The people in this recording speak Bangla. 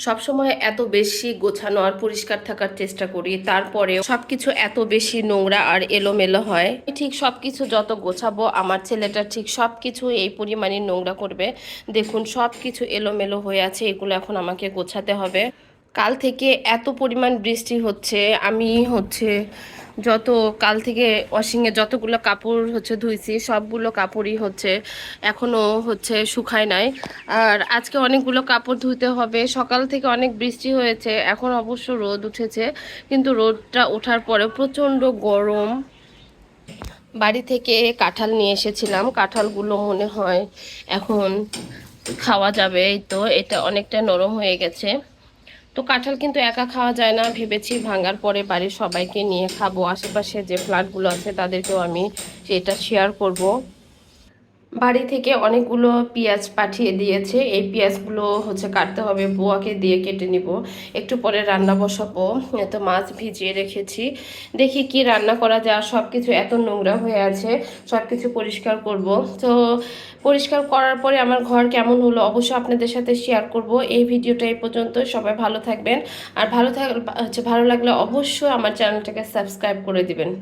সবসময় এত বেশি গোছানো আর পরিষ্কার থাকার চেষ্টা করি, তারপরেও সবকিছু এত বেশি নোংরা আর এলোমেলো হয়। ঠিক সবকিছু যত গোছাবো আমার ছেলেটা ঠিক সবকিছু এই পরিমাণে নোংরা করবে। দেখুন সবকিছু এলোমেলো হয়ে আছে, এগুলো এখন আমাকে গোছাতে হবে। কাল থেকে এত পরিমাণ বৃষ্টি হচ্ছে, আমি যত কাল থেকে ওয়াশিংয়ে যতগুলো কাপড় ধুইছি সবগুলো কাপড়ই এখনো শুকায় নাই। আর আজকে অনেকগুলো কাপড় ধুতে হবে। সকাল থেকে অনেক বৃষ্টি হয়েছে, এখন অবশ্য রোদ উঠেছে, কিন্তু রোদটা ওঠার পরে প্রচণ্ড গরম। বাড়ি থেকে কাঁঠাল নিয়ে এসেছিলাম, কাঁঠালগুলো মনে হয় এখন খাওয়া যাবে। এই তো এটা অনেকটা নরম হয়ে গেছে। তো কাঁঠাল কিন্তু একা খাওয়া যায় না, ভেবেছি ভাঙার পরে বাড়ির সবাইকে নিয়ে খাবো, আশেপাশে যে ফ্ল্যাটগুলো আছে তাদেরকেও আমি এটা শেয়ার করব। বাড়ি থেকে অনেকগুলো পেঁয়াজ পাঠিয়ে দিয়েছে, এই পেঁয়াজগুলো কাটতে হবে, বুয়াকে দিয়ে কেটে নিব। একটু পরে রান্না বসাবো। তো মাছ ভিজিয়ে রেখেছি, দেখি কি রান্না করা যায়। সব কিছু এত নোংরা হয়ে আছে, সব কিছু পরিষ্কার করব। তো পরিষ্কার করার পরে আমার ঘর কেমন হলো অবশ্যই আপনাদের সাথে শেয়ার করব। এই ভিডিওটা এই পর্যন্ত, সবাই ভালো থাকবেন। আর ভালো লাগলে অবশ্যই আমার চ্যানেলটাকে সাবস্ক্রাইব করে দিবেন।